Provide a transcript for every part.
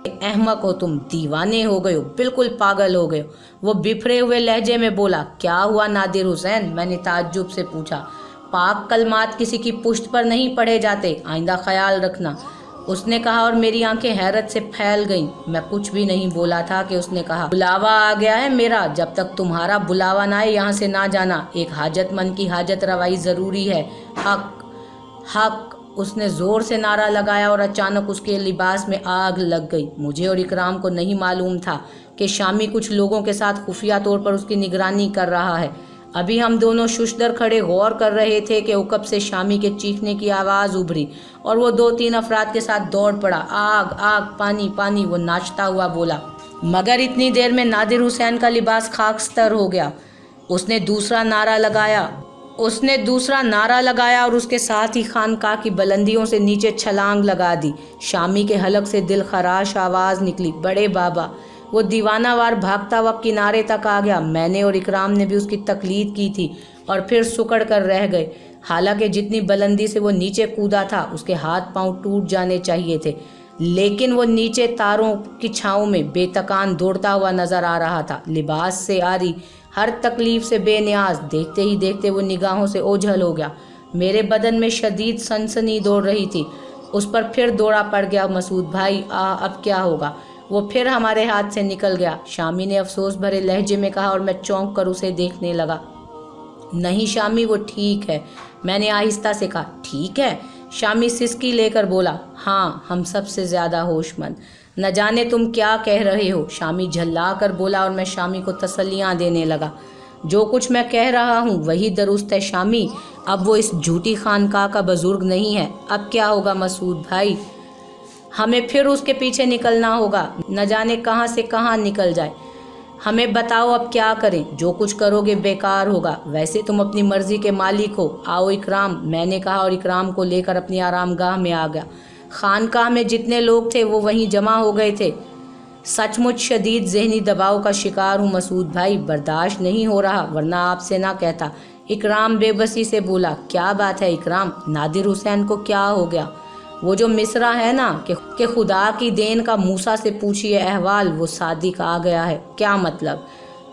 अहमक हो तुम, दीवाने हो गए हो, बिल्कुल पागल हो गए हो। वो बिफरे हुए लहजे में बोला। क्या हुआ नादिर हुसैन? मैंने ताज्जुब से पूछा। पाक कलमात किसी की पुश्त पर नहीं पढ़े जाते, आइंदा ख्याल रखना, उसने कहा और मेरी आंखें हैरत से फैल गईं। मैं कुछ भी नहीं बोला था कि उसने कहा, बुलावा आ गया है मेरा, जब तक तुम्हारा बुलावा ना आए यहाँ से ना जाना। एक हाजतमंद की हाजत रवाई ज़रूरी है। हक हक, उसने ज़ोर से नारा लगाया और अचानक उसके लिबास में आग लग गई। मुझे और इकराम को नहीं मालूम था कि शामी कुछ लोगों के साथ खुफिया तौर पर उसकी निगरानी कर रहा है। अभी हम दोनों शुशदर खड़े गौर कर रहे थे कि उकब से शामी के चीखने की आवाज़ उभरी और वो 2-3 अफराद के साथ दौड़ पड़ा। आग आग, पानी पानी, वो नाचता हुआ बोला। मगर इतनी देर में नादिर हुसैन का लिबास खाकस्तर हो गया। उसने दूसरा नारा लगाया और उसके साथ ही खानकाह की बुलंदियों से नीचे छलांग लगा दी। शामी के हलक से दिल खराश आवाज़ निकली, बड़े बाबा। वो दीवानावार भागता हुआ किनारे तक आ गया। मैंने और इकराम ने भी उसकी तकलीद की थी और फिर सुकड़ कर रह गए। हालांकि जितनी बुलंदी से वो नीचे कूदा था उसके हाथ पांव टूट जाने चाहिए थे, लेकिन वो नीचे तारों की छाँव में बेतकान दौड़ता हुआ नजर आ रहा था। लिबास से आरी, हर तकलीफ से बेनियाज। देखते ही देखते वो निगाहों से ओझल हो गया। मेरे बदन में शदीद सनसनी दौड़ रही थी। उस पर फिर दौड़ा पड़ गया मसूद भाई। अब क्या होगा? वो फिर हमारे हाथ से निकल गया, शामी ने अफसोस भरे लहजे में कहा और मैं चौंक कर उसे देखने लगा। नहीं शामी, वो ठीक है, मैंने आहिस्ता से कहा। ठीक है? शामी सिसकी लेकर बोला। हाँ, हम सबसे ज़्यादा होशमंद। न जाने तुम क्या कह रहे हो, शामी झल्ला कर बोला और मैं शामी को तसल्लियाँ देने लगा। जो कुछ मैं कह रहा हूँ वही दुरुस्त है शामी। अब वो इस झूठी खानकाह का बुजुर्ग नहीं है। अब क्या होगा मसूद भाई? हमें फिर उसके पीछे निकलना होगा, न जाने कहाँ से कहाँ निकल जाए। हमें बताओ अब क्या करें? जो कुछ करोगे बेकार होगा। वैसे तुम अपनी मर्जी के मालिक हो। आओ इकराम, मैंने कहा और इकराम को लेकर अपनी आरामगाह में आ गया। खानकाह में जितने लोग थे वो वहीं जमा हो गए थे। सचमुच शदीद जहनी दबाव का शिकार हूँ मसूद भाई, बर्दाश्त नहीं हो रहा, वरना आपसे ना कहता। इकराम बेबसी से बोला। क्या बात है इकराम? नादिर हुसैन को क्या हो गया? वो जो मिसरा है ना कि खुदा की देन का मूसा से पूछिए अहवाल, वो सादिक आ गया है। क्या मतलब?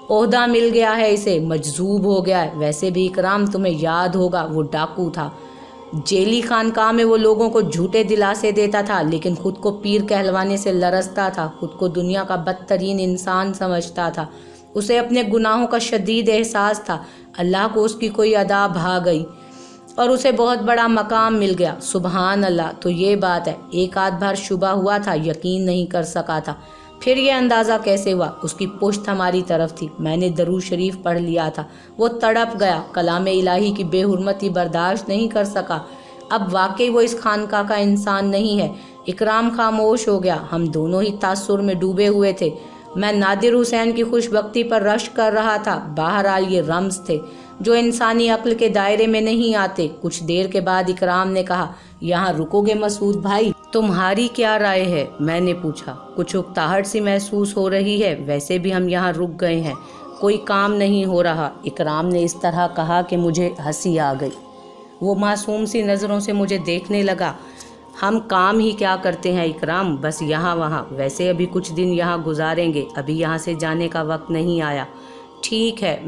ओहदा मिल गया है इसे, मजजूब हो गया है। वैसे भी इकराम, तुम्हें याद होगा वो डाकू था। जेली खानकाह में वो लोगों को झूठे दिलासे देता था, लेकिन खुद को पीर कहलवाने से लरसता था। खुद को दुनिया का बदतरीन इंसान समझता था। उसे अपने गुनाहों का शदीद एहसास था। अल्लाह को उसकी कोई अदा भा गई और उसे बहुत बड़ा मकाम मिल गया। सुबहान अल्लाह। तो ये बात है। एक आध बार शुबा हुआ था, यकीन नहीं कर सका था। फिर ये अंदाज़ा कैसे हुआ? उसकी पुश्त हमारी तरफ थी। मैंने दरूद शरीफ पढ़ लिया था। वो तड़प गया। कलाम इलाही की बेहुरमती बर्दाश्त नहीं कर सका। अब वाकई वो इस खानकाह का इंसान नहीं है। इकराम खामोश हो गया। हम दोनों ही तासुर में डूबे हुए थे। मैं नादिर हुसैन की खुशबख्ती पर रश कर रहा था। बहरहाल ये रम्ज थे जो इंसानी अक्ल के दायरे में नहीं आते। कुछ देर के बाद इकराम ने कहा, यहाँ रुकोगे मसूद भाई? तुम्हारी क्या राय है? मैंने पूछा। कुछ उकताहट सी महसूस हो रही है। वैसे भी हम यहाँ रुक गए हैं, कोई काम नहीं हो रहा। इकराम ने इस तरह कहा कि मुझे हंसी आ गई। वो मासूम सी नज़रों से मुझे देखने लगा। हम काम ही क्या करते हैं इकराम, बस यहाँ वहाँ। वैसे अभी कुछ दिन यहाँ गुजारेंगे, अभी यहाँ से जाने का वक्त नहीं आया। ठीक है,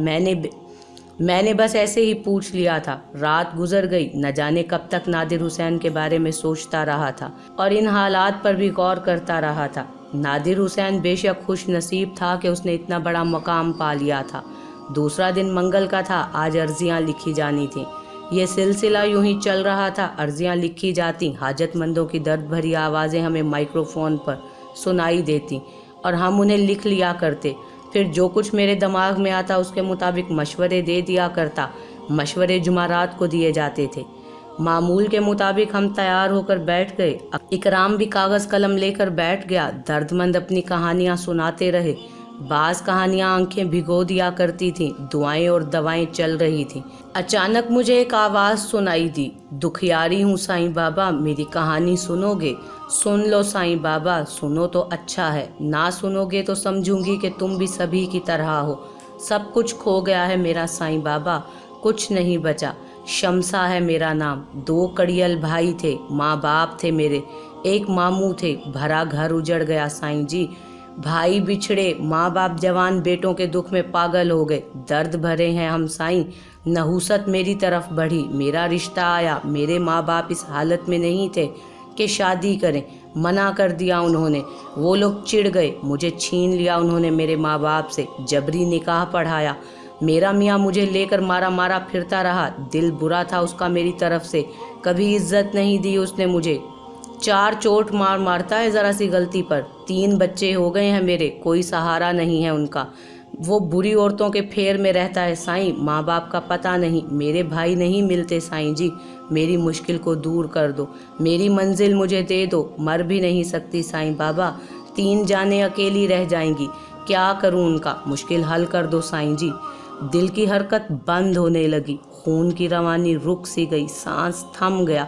मैंने बस ऐसे ही पूछ लिया था। रात गुजर गई। न जाने कब तक नादिर हुसैन के बारे में सोचता रहा था और इन हालात पर भी गौर करता रहा था। नादिर हुसैन बेशक खुश नसीब था कि उसने इतना बड़ा मकाम पा लिया था। दूसरा दिन मंगल का था। आज अर्जियाँ लिखी जानी थी। ये सिलसिला यूं ही चल रहा था। अर्जियाँ लिखी जाती, हाजतमंदों की दर्द भरी आवाज़ें हमें माइक्रोफोन पर सुनाई देती और हम उन्हें लिख लिया करते। फिर जो कुछ मेरे दिमाग में आता उसके मुताबिक मशवरे दे दिया करता। मशवरे जुमारात को दिए जाते थे। मामूल के मुताबिक हम तैयार होकर बैठ गए। इकराम भी कागज़ कलम लेकर बैठ गया। दर्दमंद अपनी कहानियाँ सुनाते रहे। बाज़ कहानियाँ आंखें भिगो दिया करती थीं। दुआएं और दवाएं चल रही थीं। अचानक मुझे एक आवाज़ सुनाई दी। दुखियारी हूँ साईं बाबा, मेरी कहानी सुनोगे? सुन लो साईं बाबा, सुनो तो अच्छा है, ना सुनोगे तो समझूंगी कि तुम भी सभी की तरह हो। सब कुछ खो गया है मेरा साईं बाबा, कुछ नहीं बचा। शमसा है मेरा नाम। 2 कड़ियल भाई थे, माँ बाप थे मेरे। एक मामू थे, भरा घर उजड़ गया साईं जी। भाई बिछड़े, माँ बाप जवान बेटों के दुख में पागल हो गए। दर्द भरे हैं हम साईं। नहुसत मेरी तरफ बढ़ी, मेरा रिश्ता आया। मेरे माँ बाप इस हालत में नहीं थे कि शादी करें, मना कर दिया उन्होंने। वो लोग चिढ़ गए, मुझे छीन लिया उन्होंने मेरे माँ बाप से, जबरी निकाह पढ़ाया। मेरा मियाँ मुझे लेकर मारा मारा फिरता रहा। दिल बुरा था उसका मेरी तरफ से, कभी इज्जत नहीं दी उसने मुझे। 4 चोट मारता है ज़रा सी गलती पर। 3 बच्चे हो गए हैं मेरे, कोई सहारा नहीं है उनका। वो बुरी औरतों के फेर में रहता है साईं, माँ बाप का पता नहीं। मेरे भाई नहीं मिलते साईं जी, मेरी मुश्किल को दूर कर दो, मेरी मंजिल मुझे दे दो। मर भी नहीं सकती साईं बाबा, 3 जानें अकेली रह जाएंगी, क्या करूं उनका, मुश्किल हल कर दो साईं जी। दिल की हरकत बंद होने लगी, खून की रवानी रुक सी गई, सांस थम गया।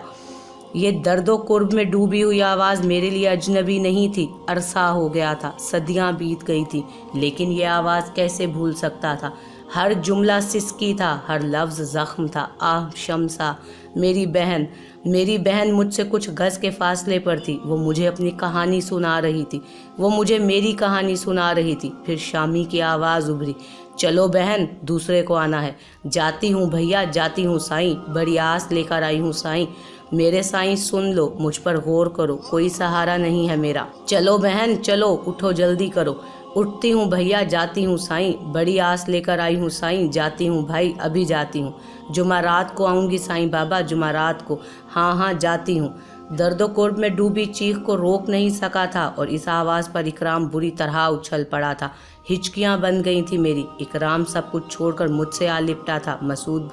ये दर्दो कुर्ब में डूबी हुई आवाज़ मेरे लिए अजनबी नहीं थी। अरसा हो गया था, सदियां बीत गई थी, लेकिन ये आवाज़ कैसे भूल सकता था। हर जुमला सिसकी था, हर लफ्ज़ ज़ख्म था। आह शम्सा, मेरी बहन मुझसे कुछ गज़ के फासले पर थी। वो मुझे अपनी कहानी सुना रही थी, वो मुझे मेरी कहानी सुना रही थी। फिर शामी की आवाज़ उभरी, चलो बहन, दूसरे को आना है। जाती हूँ भैया, जाती हूँ साईं, बड़ी आस लेकर आई हूँ साईं। मेरे साईं सुन लो, मुझ पर गौर करो, कोई सहारा नहीं है मेरा। चलो बहन चलो, उठो जल्दी करो। उठती हूँ भैया, जाती हूँ साईं, बड़ी आस लेकर आई हूँ साईं। जाती हूँ भाई, अभी जाती हूँ। जुमारात को आऊँगी साईं बाबा, जुमारात को। हाँ जाती हूँ। दर्दो कुर्ब में डूबी चीख को रोक नहीं सका था और इस आवाज़ पर इकराम बुरी तरह उछल पड़ा था। हिचकियाँ बन गई थी मेरी। इकराम सब कुछ छोड़कर मुझसे आ लिपटा था। मसूद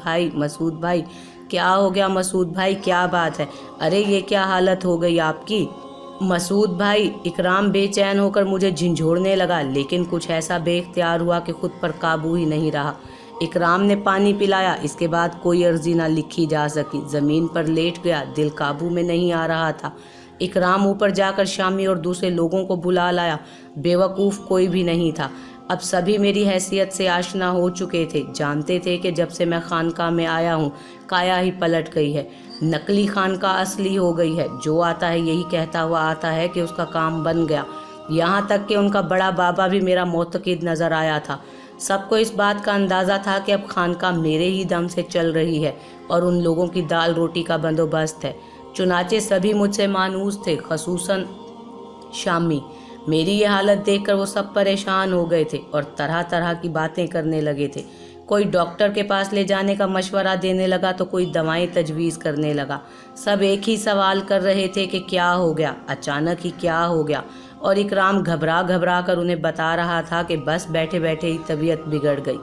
भाई, क्या हो गया मसूद भाई, क्या बात है? अरे ये क्या हालत हो गई आपकी मसूद भाई? इकराम बेचैन होकर मुझे झंझोड़ने लगा, लेकिन कुछ ऐसा बेख्तियार हुआ कि खुद पर काबू ही नहीं रहा। इकराम ने पानी पिलाया, इसके बाद कोई अर्जी ना लिखी जा सकी। ज़मीन पर लेट गया, दिल काबू में नहीं आ रहा था। इकराम ऊपर जाकर शामी और दूसरे लोगों को बुला लाया। बेवकूफ़ कोई भी नहीं था। अब सभी मेरी हैसियत से आशना हो चुके थे, जानते थे कि जब से मैं खानकाह में आया हूँ काया ही पलट गई है। नकली खानकाह असली हो गई है। जो आता है यही कहता हुआ आता है कि उसका काम बन गया। यहाँ तक कि उनका बड़ा बाबा भी मेरा मोतक़िद नज़र आया था। सबको इस बात का अंदाज़ा था कि अब खानकाह मेरे ही दम से चल रही है और उन लोगों की दाल रोटी का बंदोबस्त है। चुनाचे सभी मुझसे मानूस थे, खसूसन शामी। मेरी ये हालत देखकर वो सब परेशान हो गए थे और तरह तरह की बातें करने लगे थे। कोई डॉक्टर के पास ले जाने का मशवरा देने लगा तो कोई दवाएं तजवीज़ करने लगा। सब एक ही सवाल कर रहे थे कि क्या हो गया, अचानक ही क्या हो गया। और इकराम घबरा कर उन्हें बता रहा था कि बस बैठे बैठे ही तबीयत बिगड़ गई।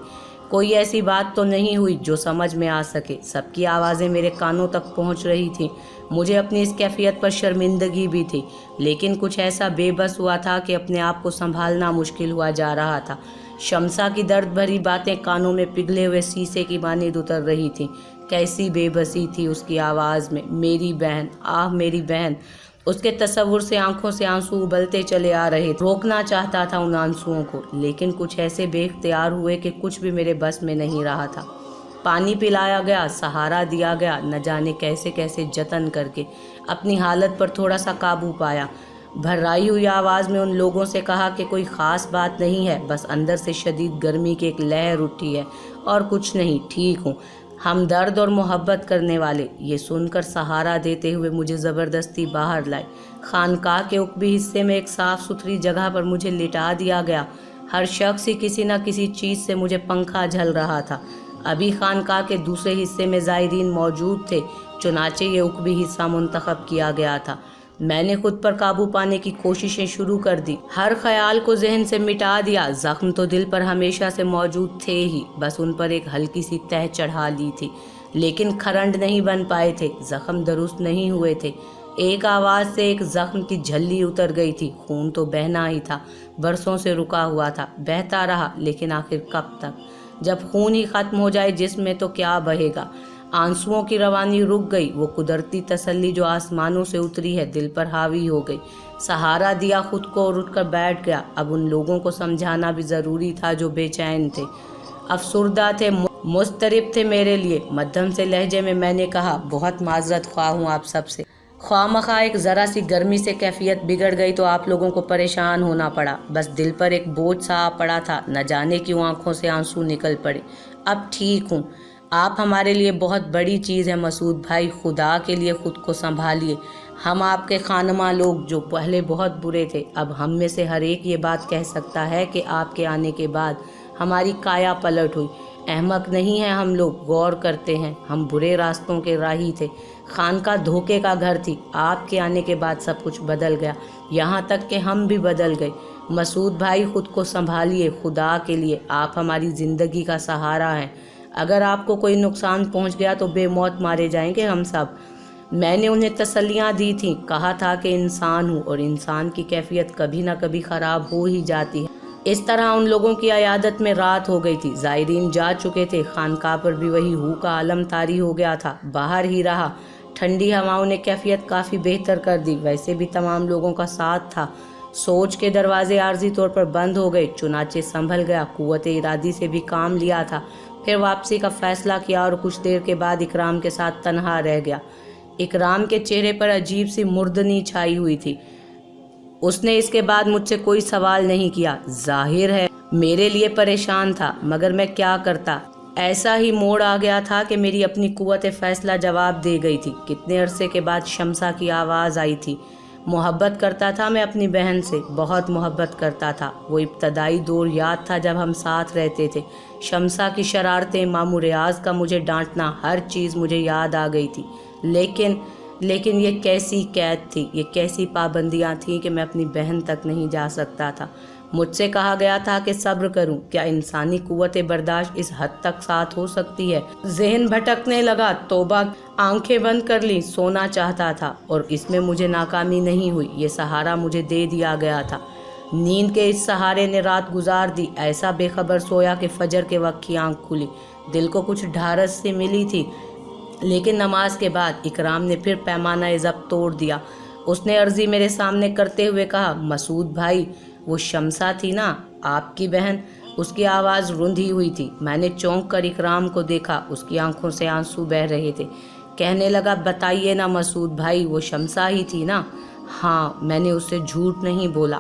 कोई ऐसी बात तो नहीं हुई जो समझ में आ सके। सबकी आवाज़ें मेरे कानों तक पहुंच रही थीं। मुझे अपनी इस कैफियत पर शर्मिंदगी भी थी, लेकिन कुछ ऐसा बेबस हुआ था कि अपने आप को संभालना मुश्किल हुआ जा रहा था। शम्सा की दर्द भरी बातें कानों में पिघले हुए शीशे की मानीद उतर रही थीं। कैसी बेबसी थी उसकी आवाज़ में। मेरी बहन, आह मेरी बहन। उसके तसव्वुर से आंखों से आंसू उबलते चले आ रहे। रोकना चाहता था उन आंसुओं को, लेकिन कुछ ऐसे बेख्तियार हुए कि कुछ भी मेरे बस में नहीं रहा था। पानी पिलाया गया, सहारा दिया गया, न जाने कैसे कैसे जतन करके अपनी हालत पर थोड़ा सा काबू पाया। भर्राई हुई आवाज़ में उन लोगों से कहा कि कोई ख़ास बात नहीं है, बस अंदर से शदीद गर्मी की एक लहर उठी है और कुछ नहीं, ठीक हूँ। हमदर्द और मोहब्बत करने वाले। ये सुनकर सहारा देते हुए मुझे ज़बरदस्ती बाहर लाए। खानकाह के उकबी हिस्से में एक साफ़ सुथरी जगह पर मुझे लिटा दिया गया। हर शख्स ही किसी न किसी चीज़ से मुझे पंखा झल रहा था। अभी खानकाह के दूसरे हिस्से में ज़ायरीन मौजूद थे, चुनाचे ये उकबी हिस्सा मुंतखब किया गया था। मैंने खुद पर काबू पाने की कोशिशें शुरू कर दी। हर ख्याल को जहन से मिटा दिया। ज़ख्म तो दिल पर हमेशा से मौजूद थे ही, बस उन पर एक हल्की सी तह चढ़ा ली थी, लेकिन खरंड नहीं बन पाए थे। ज़ख्म दुरुस्त नहीं हुए थे। एक आवाज़ से एक ज़ख्म की झल्ली उतर गई थी। खून तो बहना ही था, बरसों से रुका हुआ था, बहता रहा, लेकिन आखिर कब तक? जब खून ही ख़त्म हो जाए जिस्म में तो क्या बहेगा? आंसुओं की रवानी रुक गई। वो कुदरती तसल्ली जो आसमानों से उतरी है दिल पर हावी हो गई। सहारा दिया खुद को और उठकर बैठ गया। अब उन लोगों को समझाना भी ज़रूरी था जो बेचैन थे, अफसुर्दा थे, मुस्तरिब थे मेरे लिए। मध्यम से लहजे में मैंने कहा, बहुत माजरत ख्वाह हूँ आप सबसे। خواہ مخواہ ایک ذرا سی گرمی سے کیفیت بگڑ گئی تو آپ لوگوں کو پریشان ہونا پڑا، بس دل پر ایک بوجھ سا آ پڑا تھا، نہ جانے کیوں آنکھوں سے آنسو نکل پڑے۔ اب ٹھیک ہوں، آپ ہمارے لیے بہت بڑی چیز ہے مسعود بھائی، خدا کے لیے خود کو سنبھالیے۔ ہم آپ کے خانماں لوگ جو پہلے بہت برے تھے، اب ہم میں سے ہر ایک یہ بات کہہ سکتا ہے کہ آپ کے آنے کے بعد ہماری کایا پلٹ ہوئی۔ احمق نہیں ہیں ہم لوگ، غور کرتے ہیں، ہم برے راستوں کے راہی تھے، خانقاہ دھوکے کا گھر تھی۔ آپ کے آنے کے بعد سب کچھ بدل گیا، یہاں تک کہ ہم بھی بدل گئے۔ مسعود بھائی خود کو سنبھالیے، خدا کے لیے، آپ ہماری زندگی کا سہارا ہیں۔ اگر آپ کو کوئی نقصان پہنچ گیا تو بے موت مارے جائیں گے ہم سب۔ میں نے انہیں تسلیاں دی تھیں، کہا تھا کہ انسان ہوں اور انسان کی کیفیت کبھی نہ کبھی خراب ہو ہی جاتی ہے۔ اس طرح ان لوگوں کی عیادت میں رات ہو گئی تھی، زائرین جا چکے تھے، خانقاہ پر بھی وہی ہو کا عالم طاری ہو گیا تھا، باہر ہی رہا۔ ٹھنڈی ہواؤں نے کیفیت کافی بہتر کر دی، ویسے بھی تمام لوگوں کا ساتھ تھا۔ سوچ کے دروازے عارضی طور پر بند ہو گئے، چنانچہ سنبھل گیا، قوت ارادی سے بھی کام لیا تھا، پھر واپسی کا فیصلہ کیا اور کچھ دیر کے بعد اکرام کے ساتھ تنہا رہ گیا۔ اکرام کے چہرے پر عجیب سی مردنی چھائی ہوئی تھی۔ اس نے اس کے بعد مجھ سے کوئی سوال نہیں کیا، ظاہر ہے میرے لیے پریشان تھا، مگر میں کیا کرتا، ایسا ہی موڑ آ گیا تھا کہ میری اپنی قوت فیصلہ جواب دے گئی تھی۔ کتنے عرصے کے بعد شمسا کی آواز آئی تھی۔ محبت کرتا تھا میں اپنی بہن سے، بہت محبت کرتا تھا۔ وہ ابتدائی دور یاد تھا جب ہم ساتھ رہتے تھے، شمسا کی شرارتیں، ماموں ریاض کا مجھے ڈانٹنا، ہر چیز مجھے یاد آ گئی تھی۔ لیکن یہ کیسی قید تھی، یہ کیسی پابندیاں تھیں کہ میں اپنی بہن تک نہیں جا سکتا تھا۔ مجھ سے کہا گیا تھا کہ صبر کروں، کیا انسانی قوت برداشت اس حد تک ساتھ ہو سکتی ہے؟ ذہن بھٹکنے لگا، توبہ، آنکھیں بند کر لی، سونا چاہتا تھا اور اس میں مجھے ناکامی نہیں ہوئی، یہ سہارا مجھے دے دیا گیا تھا۔ نیند کے اس سہارے نے رات گزار دی، ایسا بے خبر سویا کہ فجر کے وقت کی آنکھ کھلی۔ دل کو کچھ ڈھارس سے ملی تھی، لیکن نماز کے بعد اکرام نے پھر پیمانہ ضبط توڑ دیا۔ اس نے عرضی میرے سامنے کرتے ہوئے کہا، مسعود بھائی، وہ شمسا تھی نا آپ کی بہن؟ اس کی آواز رندھی ہوئی تھی۔ میں نے چونک کر اکرام کو دیکھا، اس کی آنکھوں سے آنسو بہہ رہے تھے۔ کہنے لگا، بتائیے نا مسعود بھائی، وہ شمسا ہی تھی نا؟ ہاں، میں نے اس سے جھوٹ نہیں بولا۔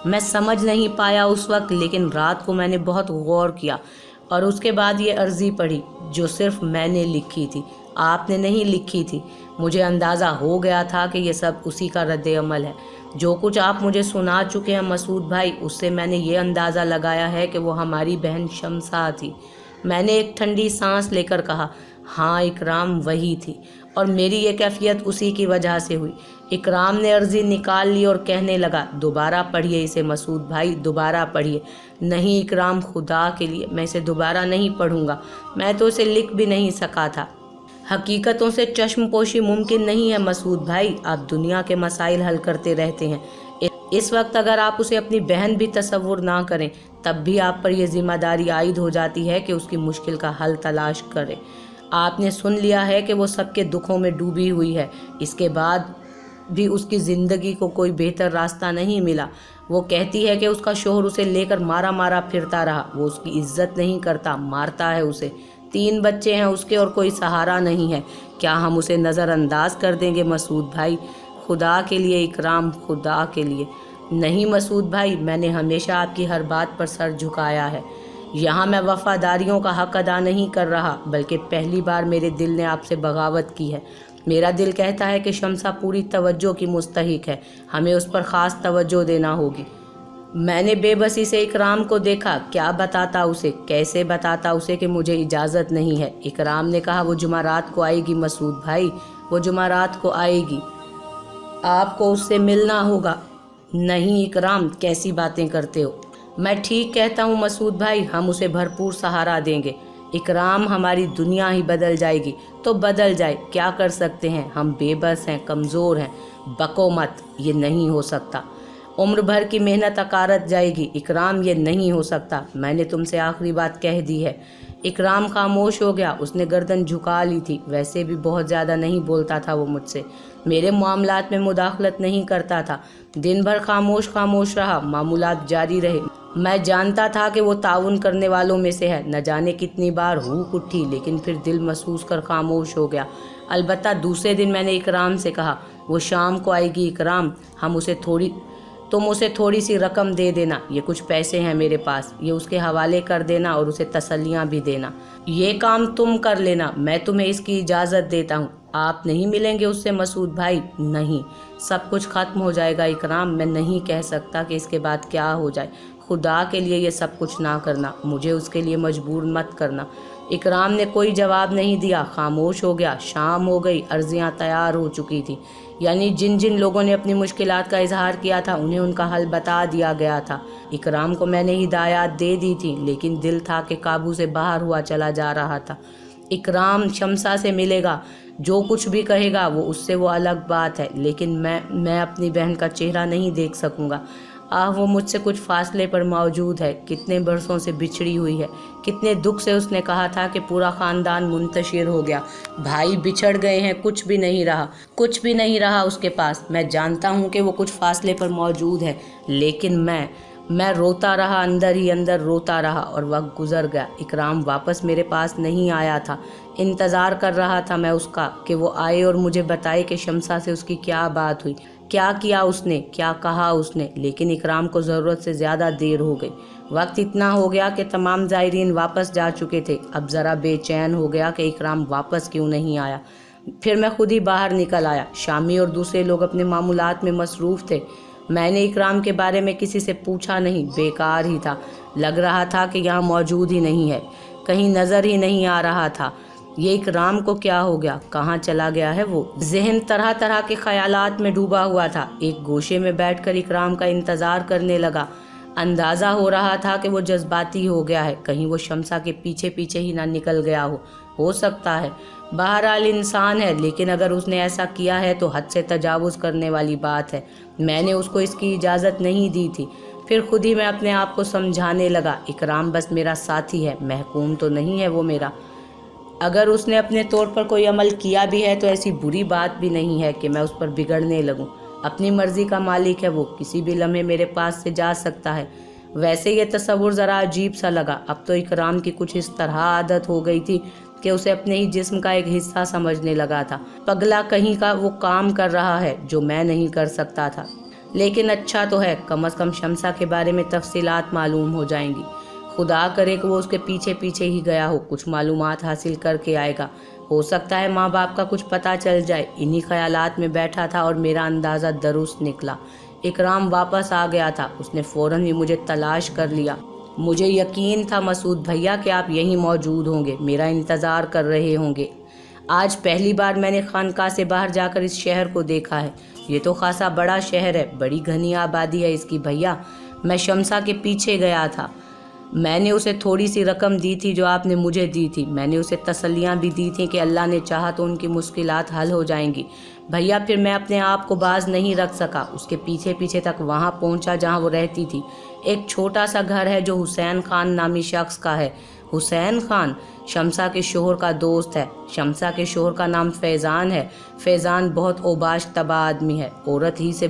میں سمجھ نہیں پایا اس وقت، لیکن رات کو میں نے بہت غور کیا اور اس کے بعد یہ عرضی پڑھی جو صرف میں نے لکھی تھی، آپ نے نہیں لکھی تھی۔ مجھے اندازہ ہو گیا تھا کہ یہ سب اسی کا رد عمل ہے۔ جو کچھ آپ مجھے سنا چکے ہیں مسعود بھائی، اس سے میں نے یہ اندازہ لگایا ہے کہ وہ ہماری بہن شمسا تھی۔ میں نے ایک ٹھنڈی سانس لے کر کہا، ہاں اکرام وہی تھی، اور میری یہ کیفیت اسی کی وجہ سے ہوئی۔ اکرام نے عرضی نکال لی اور کہنے لگا، دوبارہ پڑھیے اسے مسعود بھائی، دوبارہ پڑھیے۔ نہیں اکرام، خدا کے لیے میں اسے دوبارہ نہیں پڑھوں گا، میں تو اسے لکھ بھی نہیں سکا تھا۔ حقیقتوں سے چشم پوشی ممکن نہیں ہے مسعود بھائی، آپ دنیا کے مسائل حل کرتے رہتے ہیں۔ اس وقت اگر آپ اسے اپنی بہن بھی تصور نہ کریں، تب بھی آپ پر یہ ذمہ داری عائد ہو جاتی ہے کہ اس کی مشکل کا حل تلاش کریں۔ آپ نے سن لیا ہے کہ وہ سب کے دکھوں میں ڈوبی ہوئی ہے، اس کے بعد بھی اس کی زندگی کو کوئی بہتر راستہ نہیں ملا۔ وہ کہتی ہے کہ اس کا شوہر اسے لے کر مارا مارا پھرتا رہا، وہ اس کی عزت نہیں کرتا، مارتا ہے اسے۔ 3 بچے ہیں اس کے اور کوئی سہارا نہیں ہے۔ کیا ہم اسے نظر انداز کر دیں گے مسعود بھائی؟ خدا کے لیے اکرام، خدا کے لیے۔ نہیں مسعود بھائی، میں نے ہمیشہ آپ کی ہر بات پر سر جھکایا ہے۔ یہاں میں وفاداریوں کا حق ادا نہیں کر رہا، بلکہ پہلی بار میرے دل نے آپ سے بغاوت کی ہے۔ میرا دل کہتا ہے کہ شمسا پوری توجہ کی مستحق ہے، ہمیں اس پر خاص توجہ دینا ہوگی۔ میں نے بے بسی سے اکرام کو دیکھا، کیا بتاتا اسے، کیسے بتاتا اسے کہ مجھے اجازت نہیں ہے؟ اکرام نے کہا، وہ جمعرات کو آئے گی مسعود بھائی، وہ جمعرات کو آئے گی، آپ کو اس سے ملنا ہوگا۔ نہیں اکرام، کیسی باتیں کرتے ہو؟ میں ٹھیک کہتا ہوں مسعود بھائی، ہم اسے بھرپور سہارا دیں گے۔ اکرام، ہماری دنیا ہی بدل جائے گی تو بدل جائے، کیا کر سکتے ہیں، ہم بے بس ہیں، کمزور ہیں۔ بکو مت، یہ نہیں ہو سکتا۔ عمر بھر کی محنت اکارت جائے گی۔ اکرام، یہ نہیں ہو سکتا، میں نے تم سے آخری بات کہہ دی ہے۔ اکرام خاموش ہو گیا، اس نے گردن جھکا لی تھی، ویسے بھی بہت زیادہ نہیں بولتا تھا وہ مجھ سے، میرے معاملات میں مداخلت نہیں کرتا تھا۔ دن بھر خاموش رہا، معمولات جاری رہے۔ میں جانتا تھا کہ وہ تعاون کرنے والوں میں سے ہے، نہ جانے کتنی بار ہوک اٹھی، لیکن پھر دل محسوس کر خاموش ہو گیا۔ البتہ دوسرے دن میں نے اکرام سے کہا، वो शाम को आएगी इकराम, तुम उसे थोड़ी सी रकम दे देना, ये कुछ पैसे हैं मेरे पास, ये उसके हवाले कर देना और उसे तसल्लियाँ भी देना। ये काम तुम कर लेना, मैं तुम्हें इसकी इजाज़त देता हूँ। आप नहीं मिलेंगे उससे मसूद भाई? नहीं, सब कुछ ख़त्म हो जाएगा इकराम, मैं नहीं कह सकता कि इसके बाद क्या हो जाए। खुदा के लिए ये सब कुछ ना करना, मुझे उसके लिए मजबूर मत करना। इकराम ने कोई जवाब नहीं दिया, खामोश हो गया। शाम हो गई, अर्जियाँ तैयार हो चुकी थी, यानी जिन जिन लोगों ने अपनी मुश्किलात का इजहार किया था उन्हें उनका हल बता दिया गया था। इकराम को मैंने हिदायत दे दी थी, लेकिन दिल था कि काबू से बाहर हुआ चला जा रहा था। इकराम शमसा से मिलेगा, जो कुछ भी कहेगा वो अलग बात है, लेकिन मैं अपनी बहन का चेहरा नहीं देख सकूंगा। वो मुझसे कुछ फासले पर मौजूद है, कितने बरसों से बिछड़ी हुई है, कितने दुख से उसने कहा था कि पूरा ख़ानदान मुंतशिर हो गया, भाई बिछड़ गए हैं, कुछ भी नहीं रहा उसके पास। मैं जानता हूँ कि वो कुछ फासले पर मौजूद है, लेकिन मैं रोता रहा, अंदर ही अंदर रोता रहा, और वक्त गुजर गया। इकराम वापस मेरे पास नहीं आया था। इंतज़ार कर रहा था मैं उसका कि वो आए और मुझे बताए कि शमसा से उसकी क्या बात हुई, क्या किया उसने, क्या कहा उसने। लेकिन इकराम को ज़रूरत से ज़्यादा देर हो गई। वक्त इतना हो गया कि तमाम ज़ायरीन वापस जा चुके थे। अब ज़रा बेचैन हो गया कि इकराम वापस क्यों नहीं आया। फिर मैं खुद ही बाहर निकल आया। शामी और दूसरे लोग अपने मामूलात में मसरूफ़ थे। मैंने इकराम के बारे में किसी से पूछा नहीं, बेकार ही था। लग रहा था कि यहाँ मौजूद ही नहीं है, कहीं नज़र ही नहीं आ रहा था। ये इकराम को क्या हो गया, कहाँ चला गया है वो? जहन तरह तरह के ख्यालात में डूबा हुआ था। एक गोशे में बैठकर इकराम का इंतज़ार करने लगा। अंदाज़ा हो रहा था कि वो जज्बाती हो गया है, कहीं वो शमसा के पीछे पीछे ही ना निकल गया हो सकता है। बहरहाल इंसान है, लेकिन अगर उसने ऐसा किया है तो हद से तजावुज़ करने वाली बात है। मैंने उसको इसकी इजाज़त नहीं दी थी। फिर खुद ही मैं अपने आप को समझाने लगा, इकराम बस मेरा साथी है, महकूम तो नहीं है वो मेरा। अगर उसने अपने तौर पर कोई अमल किया भी है तो ऐसी बुरी बात भी नहीं है कि मैं उस पर बिगड़ने लगूं। अपनी मर्ज़ी का मालिक है वो, किसी भी लम्हे मेरे पास से जा सकता है। वैसे ये तस्वुर ज़रा अजीब सा लगा। अब तो इकराम की कुछ इस तरह आदत हो गई थी कि उसे अपने ही जिस्म का एक हिस्सा समझने लगा था। पगला कहीं का वो काम कर रहा है जो मैं नहीं कर सकता था। लेकिन अच्छा तो है, कम अज़ कम शमसा के बारे में तफसीलात मालूम हो जाएंगी। खुदा करे कि वो उसके पीछे पीछे ही गया हो, कुछ मालूमात हासिल करके आएगा। हो सकता है माँ बाप का कुछ पता चल जाए। इन्हीं ख्यालात में बैठा था और मेरा अंदाज़ा दुरुस्त निकला। इकराम वापस आ गया था। उसने फ़ौरन ही मुझे तलाश कर लिया। मुझे यकीन था मसूद भैया कि आप यहीं मौजूद होंगे, मेरा इंतज़ार कर रहे होंगे। आज पहली बार मैंने खानकाह से बाहर जाकर इस शहर को देखा है। ये तो खासा बड़ा शहर है, बड़ी घनी आबादी है इसकी भैया। मैं शमसा के पीछे गया था। मैंने उसे थोड़ी सी रकम दी थी जो आपने मुझे दी थी। मैंने उसे तसल्लियाँ भी दी थी कि अल्लाह ने चाहा तो उनकी मुश्किलात हल हो जाएंगी। भैया फिर मैं अपने आप को बाज नहीं रख सका। उसके पीछे पीछे तक वहाँ पहुँचा जहाँ वो रहती थी। एक छोटा सा घर है जो हुसैन खान नामी शख्स का है। हुसैन खान शमसा के शोहर का दोस्त है। शमसा के शोहर का नाम फैज़ान है। फैज़ान बहुत ओबाश तबा आदमी है, सूरत ही से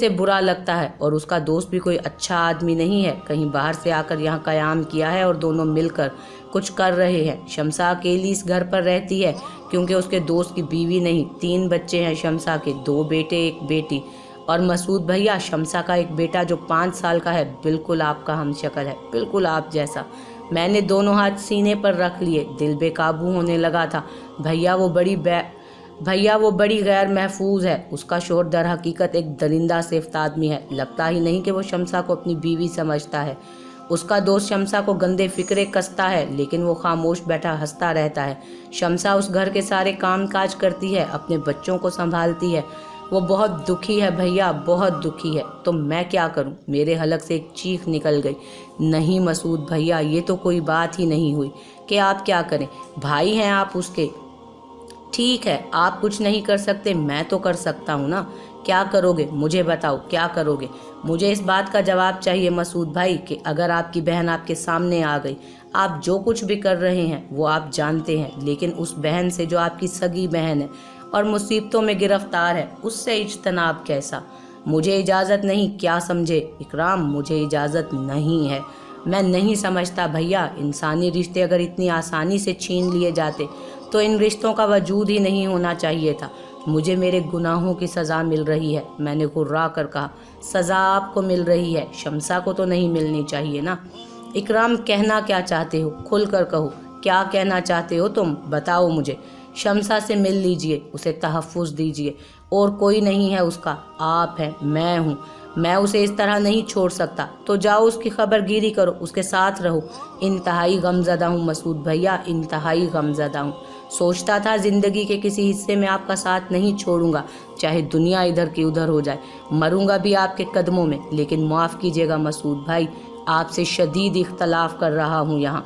बुरा लगता है, और उसका दोस्त भी कोई अच्छा आदमी नहीं है। कहीं बाहर से आकर यहाँ क़याम किया है और दोनों मिलकर कुछ कर रहे हैं। शमसा अकेली इस घर पर रहती है क्योंकि उसके दोस्त की बीवी नहीं। 3 बच्चे हैं शमसा के, 2 बेटे 1 बेटी। और मसूद भैया शमसा का एक बेटा जो 5 साल का है, बिल्कुल आपका हमशक्ल है, बिल्कुल आप जैसा। मैंने दोनों हाथ सीने पर रख लिए, दिल बेकाबू होने लगा था। भैया वो बड़ी गैर महफूज है। उसका शोहर दर हकीकत एक दरिंदा सिफ्त आदमी है। लगता ही नहीं कि वो शमसा को अपनी बीवी समझता है। उसका दोस्त शमसा को गंदे फिक्रे कसता है, लेकिन वो खामोश बैठा हंसता रहता है। शमसा उस घर के सारे काम काज करती है, अपने बच्चों को संभालती है। वो बहुत दुखी है भैया, बहुत दुखी है। तो मैं क्या करूं? मेरे हलक से एक चीख निकल गई। नहीं मसूद भैया, ये तो कोई बात ही नहीं हुई कि आप क्या करें, भाई हैं आप उसके। ठीक है, आप कुछ नहीं कर सकते, मैं तो कर सकता हूँ ना। क्या करोगे मुझे बताओ, क्या करोगे? मुझे इस बात का जवाब चाहिए मसूद भाई कि अगर आपकी बहन आपके सामने आ गई, आप जो कुछ भी कर रहे हैं वो आप जानते हैं, लेकिन उस बहन से जो आपकी सगी बहन है और मुसीबतों में गिरफ्तार है, उससे इज्तनाब कैसा? मुझे इजाज़त नहीं, क्या समझे इकराम, मुझे इजाज़त नहीं है। मैं नहीं समझता भैया, इंसानी रिश्ते अगर इतनी आसानी से छीन लिए जाते तो इन रिश्तों का वजूद ही नहीं होना चाहिए था। مجھے میرے گناہوں کی سزا مل رہی ہے۔ میں نے غرا کر کہا، سزا آپ کو مل رہی ہے، شمسا کو تو نہیں ملنی چاہیے نا۔ اکرام، کہنا کیا چاہتے ہو؟ کھل کر کہو، کیا کہنا چاہتے ہو تم؟ بتاؤ مجھے۔ شمسا سے مل لیجئے، اسے تحفظ دیجئے، اور کوئی نہیں ہے اس کا، آپ ہیں، میں ہوں۔ میں اسے اس طرح نہیں چھوڑ سکتا، تو جاؤ اس کی خبر گیری کرو، اس کے ساتھ رہو۔ انتہائی غمزدہ ہوں مسعود بھیا، انتہائی غمزدہ ہوں۔ سوچتا تھا زندگی کے کسی حصے میں آپ کا ساتھ نہیں چھوڑوں گا، چاہے دنیا ادھر کی ادھر ہو جائے، مروں گا بھی آپ کے قدموں میں۔ لیکن معاف کیجیے گا مسعود بھائی، آپ سے شدید اختلاف کر رہا ہوں یہاں۔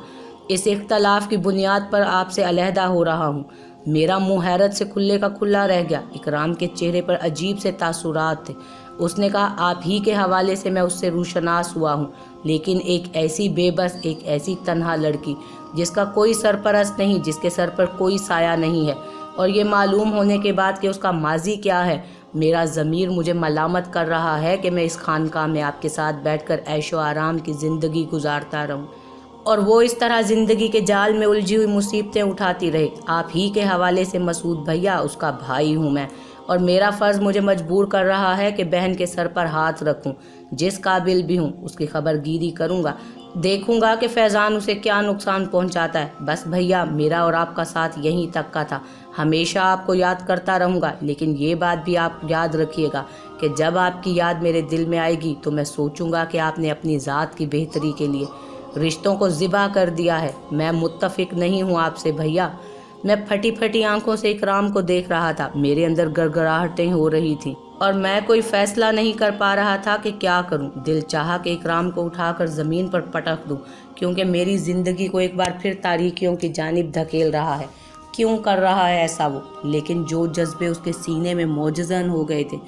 اس اختلاف کی بنیاد پر آپ سے علیحدہ ہو رہا ہوں۔ میرا منہ حیرت سے کھلے کا کھلا رہ گیا۔ اکرام کے چہرے پر عجیب سے تاثرات تھے۔ اس نے کہا، آپ ہی کے حوالے سے میں اس سے روشناس ہوا ہوں، لیکن ایک ایسی بے بس، ایک ایسی تنہا لڑکی جس کا کوئی سرپرست نہیں، جس کے سر پر کوئی سایہ نہیں ہے، اور یہ معلوم ہونے کے بعد کہ اس کا ماضی کیا ہے، میرا ضمیر مجھے ملامت کر رہا ہے کہ میں اس خانقاہ میں آپ کے ساتھ بیٹھ کر عیش و آرام کی زندگی گزارتا رہوں، اور وہ اس طرح زندگی کے جال میں الجھی ہوئی مصیبتیں اٹھاتی رہے۔ آپ ہی کے حوالے سے مسعود بھیا، اس کا بھائی ہوں میں، اور میرا فرض مجھے مجبور کر رہا ہے کہ بہن کے سر پر ہاتھ رکھوں۔ جس قابل بھی ہوں اس کی خبر گیری کروں گا، دیکھوں گا کہ فیضان اسے کیا نقصان پہنچاتا ہے۔ بس بھیا، میرا اور آپ کا ساتھ یہیں تک کا تھا، ہمیشہ آپ کو یاد کرتا رہوں گا، لیکن یہ بات بھی آپ یاد رکھیے گا کہ جب آپ کی یاد میرے دل میں آئے گی تو میں سوچوں گا کہ آپ نے اپنی ذات کی بہتری کے لیے رشتوں کو ذبح کر دیا ہے۔ میں متفق نہیں ہوں آپ سے بھیا۔ میں پھٹی پھٹی آنکھوں سے اکرام کو دیکھ رہا تھا، میرے اندر گڑگڑاہٹیں ہو رہی تھیں، اور میں کوئی فیصلہ نہیں کر پا رہا تھا کہ کیا کروں۔ دل چاہا کہ اکرام کو اٹھا کر زمین پر پٹک دوں، کیونکہ میری زندگی کو ایک بار پھر تاریکیوں کی جانب دھکیل رہا ہے۔ کیوں کر رہا ہے ایسا وہ؟ لیکن جو جذبے اس کے سینے میں موجزن ہو گئے تھے،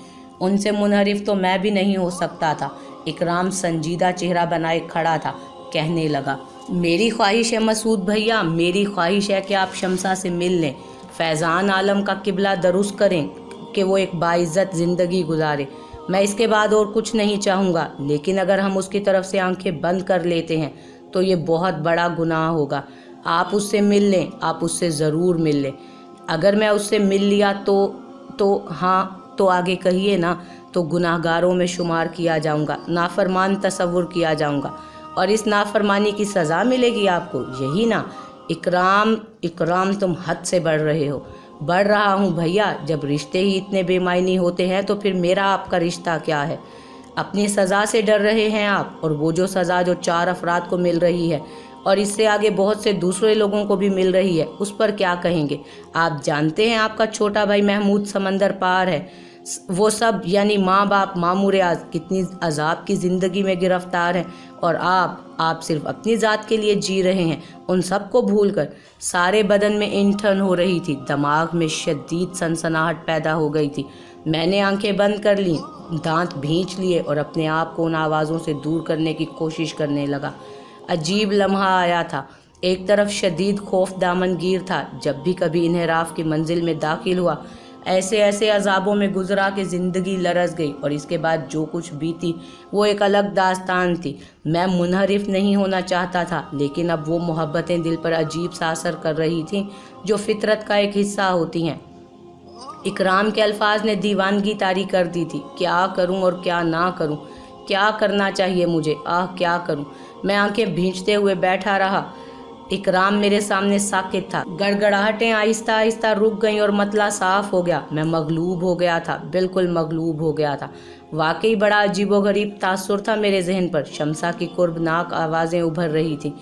ان سے منحرف تو میں بھی نہیں ہو سکتا تھا۔ اکرام سنجیدہ چہرہ بنائے کھڑا تھا، کہنے لگا، میری خواہش ہے مسعود بھیا، میری خواہش ہے کہ آپ شمسا سے مل لیں، فیضان عالم کا قبلہ درست کریں کہ وہ ایک باعزت زندگی گزارے۔ میں اس کے بعد اور کچھ نہیں چاہوں گا، لیکن اگر ہم اس کی طرف سے آنکھیں بند کر لیتے ہیں تو یہ بہت بڑا گناہ ہوگا۔ آپ اس سے مل لیں، آپ اس سے ضرور مل لیں۔ اگر میں اس سے مل لیا تو ہاں، تو آگے کہیے نا، تو گناہ گاروں میں شمار کیا جاؤں گا، نافرمان تصور کیا جاؤں گا، اور اس نافرمانی کی سزا ملے گی آپ کو، یہی نا؟ اکرام، تم حد سے بڑھ رہے ہو۔ بڑھ رہا ہوں بھیا، جب رشتے ہی اتنے بے معنی ہوتے ہیں تو پھر میرا آپ کا رشتہ کیا ہے؟ اپنی سزا سے ڈر رہے ہیں آپ، اور وہ جو سزا جو 4 افراد کو مل رہی ہے اور اس سے آگے بہت سے دوسرے لوگوں کو بھی مل رہی ہے، اس پر کیا کہیں گے؟ آپ جانتے ہیں آپ کا چھوٹا بھائی محمود سمندر پار ہے، وہ سب یعنی ماں باپ، مامور اعظم کتنی عذاب کی زندگی میں گرفتار ہیں، اور آپ صرف اپنی ذات کے لیے جی رہے ہیں، ان سب کو بھول کر۔ سارے بدن میں انٹھن ہو رہی تھی، دماغ میں شدید سنسناہٹ پیدا ہو گئی تھی۔ میں نے آنکھیں بند کر لیں، دانت بھینچ لیے اور اپنے آپ کو ان آوازوں سے دور کرنے کی کوشش کرنے لگا۔ عجیب لمحہ آیا تھا، ایک طرف شدید خوف دامن گیر تھا، جب بھی کبھی انحراف کی منزل میں داخل ہوا، ایسے عذابوں میں گزرا کہ زندگی لرز گئی، اور اس کے بعد جو کچھ بیتی وہ ایک الگ داستان تھی۔ میں منحرف نہیں ہونا چاہتا تھا، لیکن اب وہ محبتیں دل پر عجیب سا اثر کر رہی تھیں جو فطرت کا ایک حصہ ہوتی ہیں۔ اکرام کے الفاظ نے دیوانگی طاری کر دی تھی۔ کیا کروں اور کیا نہ کروں؟ کیا کرنا چاہیے مجھے؟ کیا کروں؟ میں آنکھیں بھینچتے ہوئے بیٹھا رہا۔ اکرام میرے سامنے ساکت تھا، گڑگڑاہٹیں آہستہ آہستہ رک گئیں اور مطلع صاف ہو گیا۔ میں مغلوب ہو گیا تھا، بالکل مغلوب ہو گیا تھا۔ واقعی بڑا عجیب و غریب تاثر تھا میرے ذہن پر۔ شمسا کی قربناک آوازیں ابھر رہی تھیں،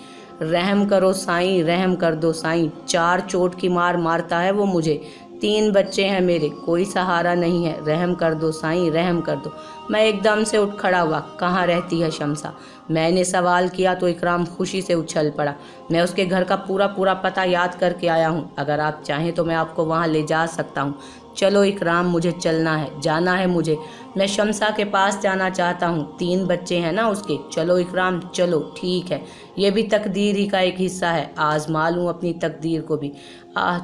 رحم کرو سائیں، رحم کر دو سائیں، 4 چوٹ کی مار مارتا ہے وہ مجھے، 3 بچے ہیں میرے، کوئی سہارا نہیں ہے، رحم کر دو سائیں، رحم کر دو۔ میں ایک دم سے اٹھ کھڑا ہوا۔ کہاں رہتی ہے شمسا؟ میں نے سوال کیا تو اکرام خوشی سے اچھل پڑا۔ میں اس کے گھر کا پورا پتہ یاد کر کے آیا ہوں، اگر آپ چاہیں تو میں آپ کو وہاں لے جا سکتا ہوں۔ چلو اکرام، مجھے چلنا ہے، جانا ہے مجھے، میں شمسا کے پاس جانا چاہتا ہوں، 3 بچے ہیں نا اس کے۔ چلو اکرام، چلو، ٹھیک ہے، یہ بھی تقدیر ہی کا ایک حصہ ہے، آزما لوں اپنی تقدیر کو بھی۔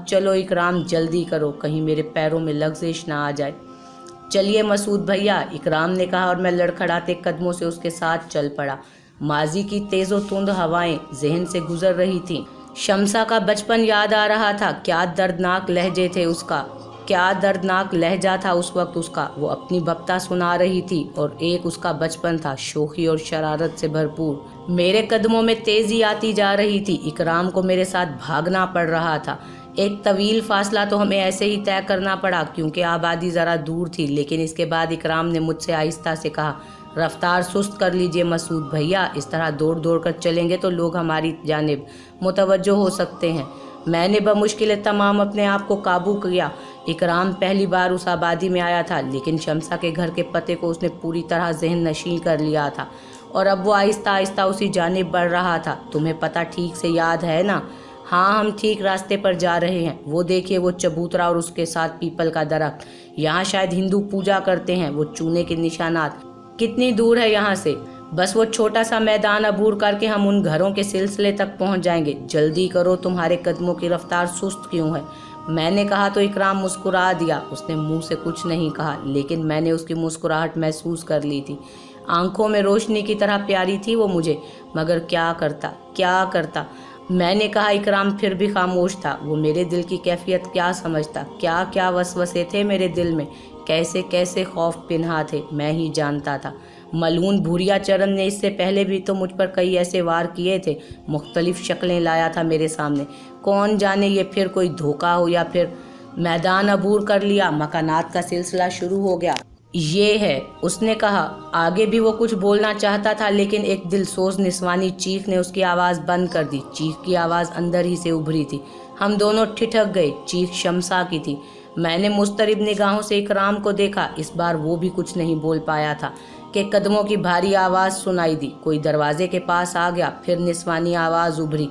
چلو اکرام، جلدی کرو، کہیں میرے پیروں میں لغزش نہ آ جائے۔ چلیے مسعود بھیا، اکرام نے کہا، اور میں لڑکھڑاتے قدموں سے اس کے ساتھ چل پڑا۔ ماضی کی تیز و تند ہوائیں ذہن سے گزر رہی تھیں۔ شمسا کا بچپن یاد آ رہا تھا، کیا دردناک لہجے تھے اس کا، کیا دردناک لہجہ تھا اس وقت اس کا. وہ اپنی بپتا سنا رہی تھی اور ایک اس کا بچپن تھا شوخی اور شرارت سے بھرپور. میرے قدموں میں تیزی آتی جا رہی تھی. اکرام کو میرے ساتھ بھاگنا پڑ رہا تھا. ایک طویل فاصلہ تو ہمیں ایسے ہی طے کرنا پڑا کیونکہ آبادی ذرا دور تھی. لیکن اس کے بعد اکرام نے مجھ سے آہستہ سے کہا، رفتار سست کر لیجئے مسعود بھیا، اس طرح دوڑ دوڑ کر چلیں گے تو لوگ ہماری جانب متوجہ ہو سکتے ہیں. میں نے بمشکل تمام اپنے آپ کو قابو کیا. اکرام پہلی بار اس آبادی میں آیا تھا لیکن شمسا کے گھر کے پتے کو اس نے پوری طرح ذہن نشین کر لیا تھا اور اب وہ آہستہ آہستہ اسی جانب بڑھ رہا تھا. تمہیں پتہ ٹھیک سے یاد ہے نا؟ ہاں، ہم ٹھیک راستے پر جا رہے ہیں. وہ دیکھیے وہ چبوترا اور اس کے ساتھ پیپل کا درخت. یہاں شاید ہندو پوجا کرتے ہیں. وہ چونے کے نشانات. کتنی دور ہے یہاں سے؟ بس وہ چھوٹا سا میدان عبور کر کے ہم ان گھروں کے سلسلے تک پہنچ جائیں گے. جلدی کرو، تمہارے قدموں کی رفتار سست کیوں ہے؟ میں نے کہا تو اکرام مسکرا دیا. اس نے منہ سے کچھ نہیں کہا لیکن میں نے اس کی مسکراہٹ محسوس کر لی تھی. آنکھوں میں روشنی کی طرح پیاری تھی وہ مجھے. مگر کیا کرتا. میں نے کہا. اکرام پھر بھی خاموش تھا. وہ میرے دل کی کیفیت کیا سمجھتا؟ کیا وسوسے تھے میرے دل میں، کیسے خوف پنہا تھے، میں ہی جانتا تھا. ملعون بھوریا چرن نے اس سے پہلے بھی تو مجھ پر کئی ایسے وار کیے تھے. مختلف شکلیں لایا تھا میرے سامنے. کون جانے یہ پھر کوئی دھوکہ ہو یا پھر. میدان عبور کر لیا. مکانات کا سلسلہ شروع ہو گیا. یہ ہے، اس نے کہا. آگے بھی وہ کچھ بولنا چاہتا تھا لیکن ایک دل سوز نسوانی چیخ نے اس کی آواز بند کر دی. چیخ کی آواز اندر ہی سے ابھری تھی. ہم دونوں ٹھٹک گئے. چیخ شمسا کی تھی. میں نے مضطرب نگاہوں سے اکرام کو دیکھا. اس بار وہ بھی کچھ نہیں بول پایا تھا کہ قدموں کی بھاری آواز سنائی دی. کوئی دروازے کے پاس آ گیا. پھر نسوانی آواز ابھری.